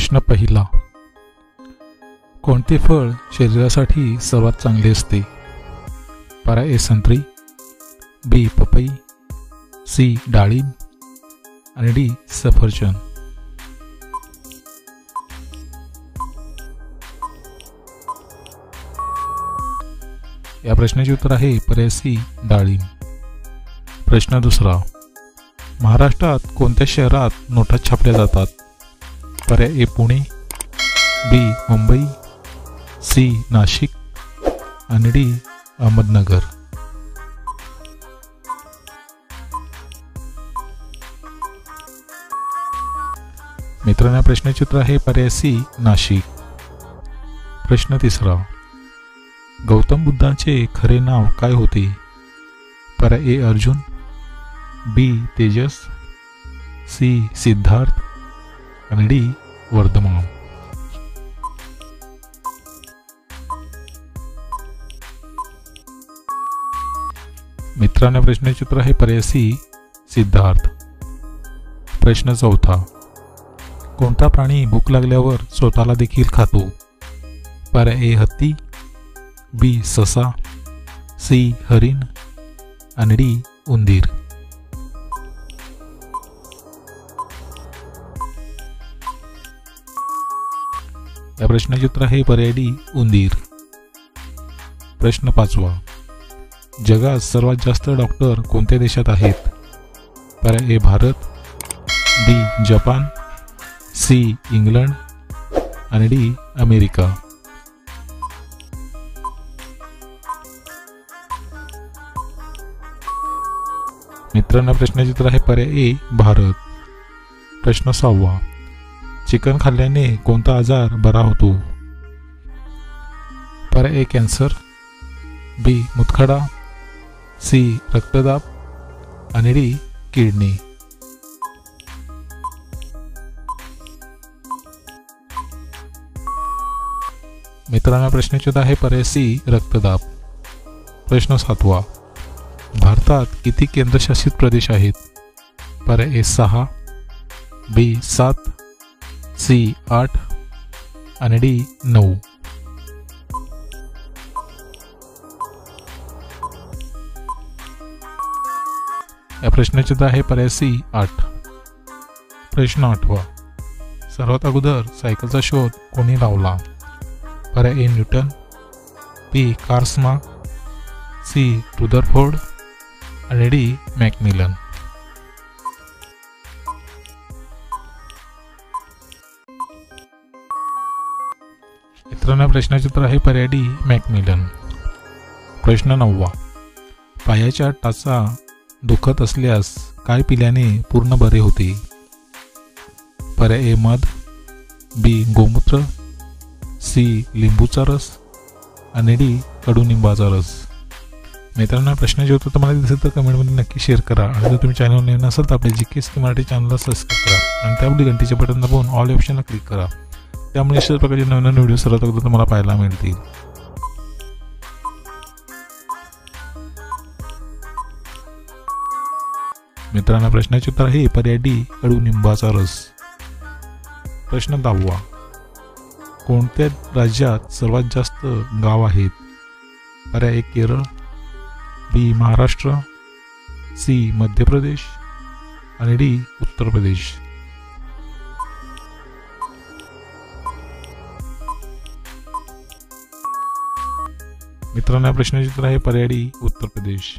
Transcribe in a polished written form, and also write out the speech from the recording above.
प्रश्न पहिला. कोणते फळ शरीरासाठी सर्वात चांगले असते? पर्याय ए संत्री, बी पपई, सी डाळिंब आणि डी सफरचंद. या प्रश्नाचे उत्तर आहे पर्याय सी डाळिंब. प्रश्न दुसरा. महाराष्ट्रात कोणत्या शहरात नोटा छापल्या जातात? पर्याय ए पुणे, बी मुंबई, सी नाशिक आणि डी अहमदनगर. मित्रांनो, प्रश्नाचे उत्तर आहे पर्याय सी नाशिक. प्रश्न तिसरा. गौतम बुद्धांचे खरे नाव काय होते? पर्याय ए अर्जुन, बी तेजस, सी सिद्धार्थ आणि डी वर्धमान. मित्रांनो, प्रश्नाचे उत्तर आहे पर्याय सी सिद्धार्थ. प्रश्न चौथा. कोणता प्राणी भूक लागल्यावर स्वतःला देखील खातो? पर्याय ए हत्ती, बी ससा, सी हरिण आणि डी उंदीर. या प्रश्नाचे उत्तर आहे पर्याय डी उंदीर. प्रश्न पाचवा. जगात सर्वात जास्त डॉक्टर कोणत्या देशात आहेत? पर्याय ए भारत, बी जपान, सी इंग्लंड आणि डी अमेरिका. मित्रांनो, प्रश्नाचे उत्तर आहे पर्याय ए भारत. प्रश्न सहावा. चिकन खाल्ल्याने कोणता आजार बरा होतो? पर्याय ए कॅन्सर, बी मुतखडा, सी रक्तदाब आणि डी किडनी. मित्रांनो, प्रश्नाचे उत्तर आहे पर्याय सी रक्तदाब. प्रश्न सातवा. भारतात किती केंद्रशासित प्रदेश आहेत? पर्याय ए 6, बी 7, सी 8 आणि डी 9. या प्रश्नाचे उत्तर आहे पर्याय सी 8. प्रश्न आठवा. सर्वात अगोदर सायकलचा शोध कोणी लावला? पर्याय ए न्यूटन, बी कार्समा, सी रुदरफोर्ड आणि डी मॅकमिलन. मित्रांनो, प्रश्नाचे उत्तर आहे पर्याय डी मॅकमिलन. प्रश्न नववा. पायाच्या टाचा दुखत असल्यास काय पिल्याने पूर्ण बरे होते? पर्याय ए मध, बी गोमूत्र, सी लिंबूचा रस आणि डी कडुनिंबाचा रस. मित्रांनो, प्रश्नाचे उत्तर तुम्हाला दिसेल तर कमेंटमध्ये नक्की शेअर करा. आणि जर तुम्ही चॅनल नवीन नसाल तर आपल्या GKSK मराठी चॅनलला सबस्क्राईब करा आणि त्यामध्ये घंटीच्या बटन दाबून ऑल ऑप्शनला क्लिक करा. त्यामुळे अशाच प्रकारचे नवीन व्हिडिओ सर्वात अगोदर तुम्हाला पाहायला मिळतील. मित्रांनो, प्रश्नाचे उत्तर आहे पर्याय डी कडुनिंबाचा रस. प्रश्न 10वा. कोणत्या राज्यात सर्वात जास्त गाव आहेत? पर्याय ए केरळ, बी महाराष्ट्र, सी मध्य प्रदेश आणि डी उत्तर प्रदेश. मित्रांनो, प्रश्नाचे उत्तर आहे पर्याय डी उत्तर प्रदेश.